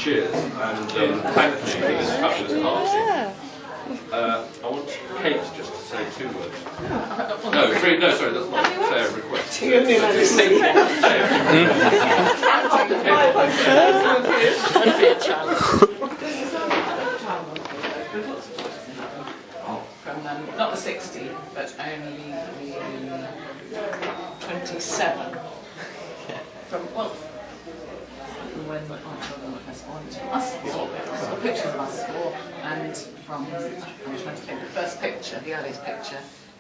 Cheers, and thank you for this fabulous party. I want Kate just to say 2 words. No, 3, no, sorry, that's not a fair request. That'd be a challenge. From not the 60, but only the 27. From, well, when a picture of us four, and from, I'm trying to think, the first picture, the earliest picture,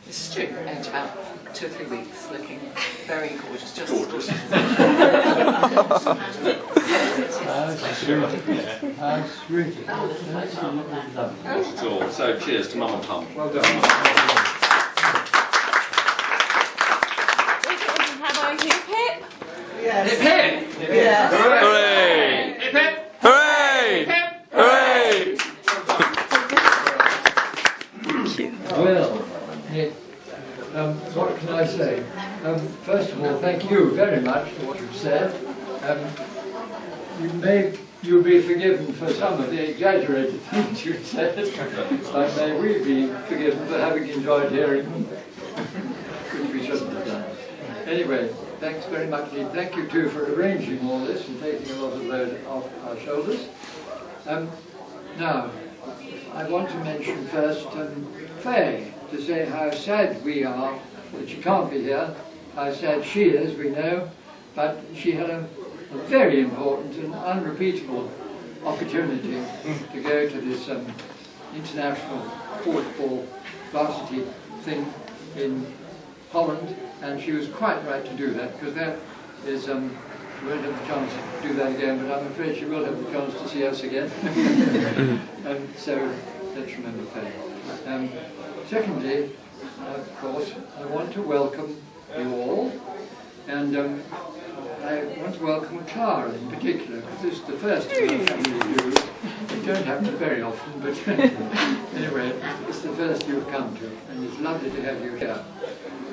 is Stu, aged about 2 or 3 weeks, looking very gorgeous, just gorgeous. How sweet. Not at all. So cheers to Mum and Pum. Well done. How about you, Pip? Yes. Hip hip! Yeah. Hooray! Hip hip! Hooray! Hooray! Well, what can I say? First of all, thank you very much for what you've said. You'll be forgiven for some of the exaggerated things you said, but may we be forgiven for having enjoyed hearing them, which we shouldn't have done. Anyway, thanks very much indeed. Thank you too for arranging all this and taking a lot of load off our shoulders. Now, I want to mention first Faye, to say how sad we are that she can't be here, how sad she is, we know, but she had a very important and unrepeatable opportunity to go to this international football varsity thing in Holland, and she was quite right to do that, because that is, she won't have the chance to do that again, but I'm afraid she will have the chance to see us again. So let's remember Faye. Secondly, of course, I want to welcome you all, and I want to welcome Clara in particular, because this is the first time I've come to you. You don't happen very often, but anyway, it's the first you've come to, and it's lovely to have you here.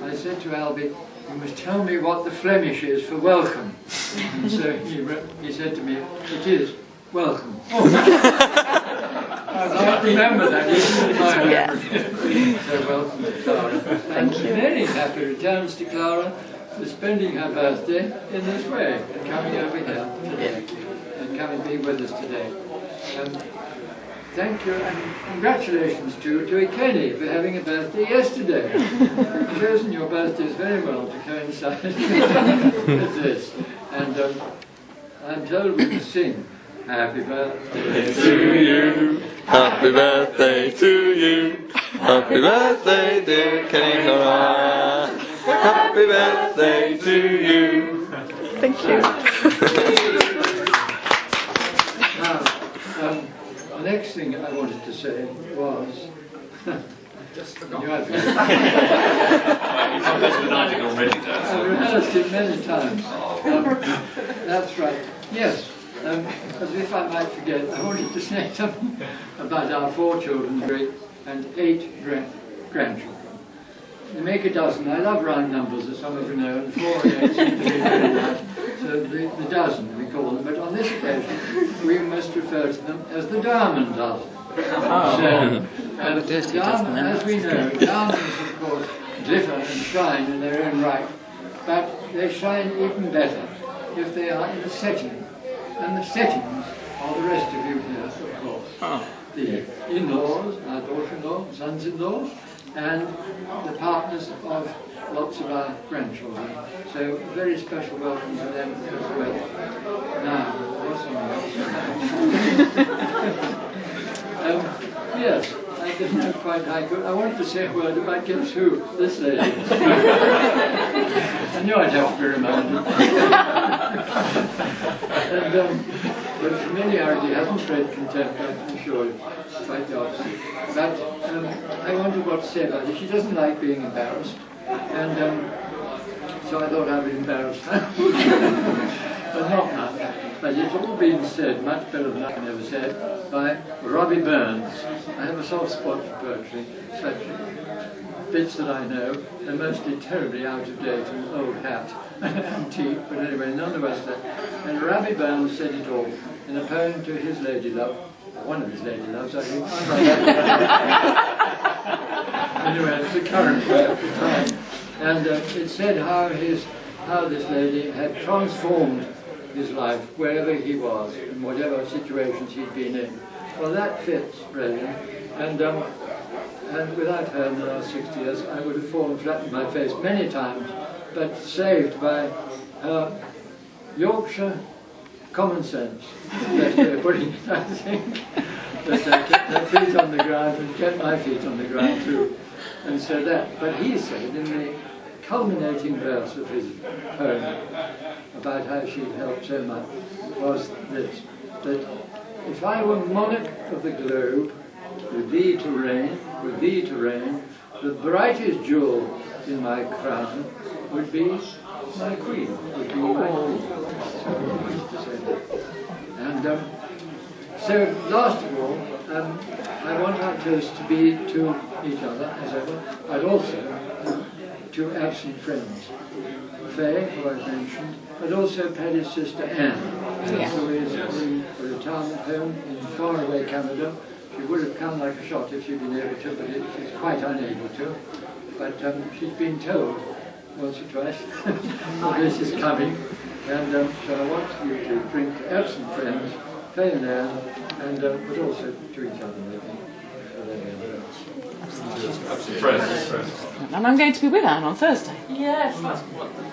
I said to Albie, you must tell me what the Flemish is for welcome. And so he said to me, it is welcome. I can't remember that, even in my memory. So welcome to Clara. And many happy returns to Clara for spending her birthday in this way, and coming over here today, and coming to be with us today. Thank you, and congratulations to Ikeni for having a birthday yesterday. You've chosen your birthdays very well to coincide with this. And I'm told we can sing Happy Birthday To you, happy birthday to you, happy birthday dear Kenny Nora, happy birthday to you. Thank you. Now, the next thing I wanted to say was... Just forgot. You have You can't listen to night already, Dad. I've rehearsed it many times. That's right. Yes. As if I might forget, I wanted to say something about our 4 children and 8 grandchildren. They make a dozen. I love round numbers, as some of you know, and 4 and 8 seem to be very nice. So the dozen, we call them. But on this occasion, we must refer to them as the diamond dozen. So, as we know, diamonds, of course, glitter and shine in their own right, but they shine even better if they are in a setting. And the settings are the rest of you here, of course. The in-laws, our daughter-in-law, sons-in-laws, and the partners of lots of our grandchildren. So a very special welcome to them as well. Now, what's on yes, I didn't know quite how I could. I wanted to say a word about guess who, this lady. I knew I'd have to be reminded. But familiarity hasn't bred contempt, I'm sure, quite the opposite. But I wondered what to say about it. She doesn't like being embarrassed, and so I thought I would embarrass her. But not much. But it's all been said, much better than I can ever said, by Robbie Burns. I have a soft spot for poetry, such bits that I know are mostly terribly out of date and old hat. antique, but anyway, nonetheless, and Rabbie Burns said it all in a poem to his lady love, or one of his lady loves, I think. Anyway, it's the current poem at the time, and it said how this lady had transformed his life wherever he was, in whatever situations he'd been in. Well, that fits, really, and without her in the last 60 years, I would have fallen flat on my face many times, but saved by her Yorkshire common sense, best way of putting it, I think, that kept her feet on the ground and kept my feet on the ground too. And so that, but he said in the culminating verse of his poem about how she helped so much was this, that if I were monarch of the globe, with thee to reign, the brightest jewel in my crown would be my queen, would be my queen. So I wanted to say that. And so last of all, I want our toast to be to each other, as ever, but also to absent friends. Faye, who I've mentioned, but also Paddy's sister Anne, who is in retirement home in faraway Canada. She would have come like a shot if she'd been able to, but she's quite unable to. But she's been told once or twice that this is coming, and so I want you to drink to absent friends, Faye and Anne, and but also to each other, maybe. Absent friends. And I'm going to be with Anne on Thursday. Yes, that's wonderful.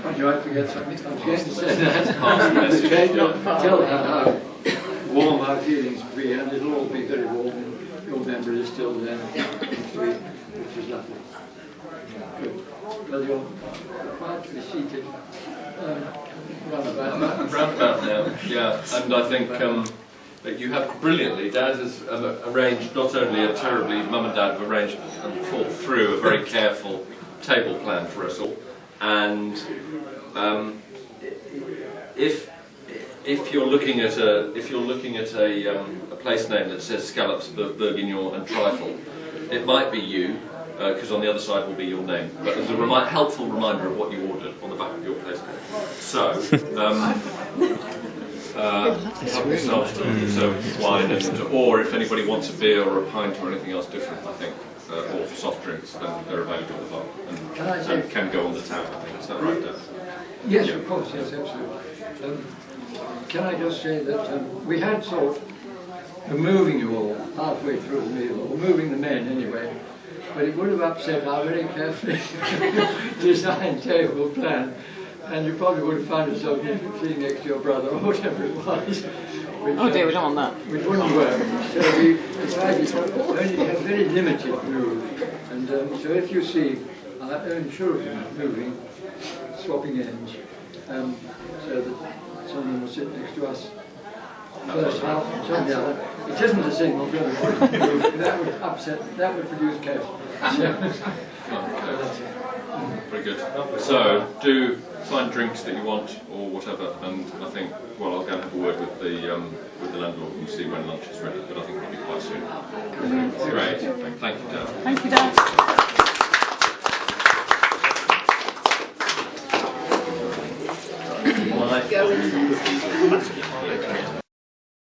Oh, you might forget something. I was going to say that. Tell her how warm our feelings will be, and it'll all be very warm, and your memory is still there next week, which is lovely. Good. Well, you're quite to be seated. Roundabout now, yeah, and I think that you have brilliantly, Dad has arranged, not only a terribly, Mum and Dad have arranged and thought through a very careful table plan for us all, and if you're looking at a place name that says scallops, bourguignon and trifle, it might be you, because on the other side will be your name, but as a helpful reminder of what you ordered on the back of your place name. So, help yourselves to wine, or if anybody wants a beer or a pint or anything else different, I think, or for soft drinks, then they're available as well, and can go on the tap, I think. Is that right, Dad? Yes, of course, yes, absolutely. Can I just say that we had thought of moving you all halfway through the meal, or moving the men anyway, but it would have upset our very carefully designed table plan, and you probably would have found yourself sitting next to your brother or whatever it was. Which, Oh dear, we don't want that. Which wouldn't work. So we decided to only have very limited move, and so if you see our own children moving, swapping ends, so that someone will sit next to us first half and some the other. It isn't a signal for everybody to move. That would upset, that would produce chaos. Very good. So, do find drinks that you want or whatever, and I think, well, I'll go and have a word with the landlord and see when lunch is ready, but I think it'll be quite soon. Great. Thank you, Dad. Thank you, Dad. Go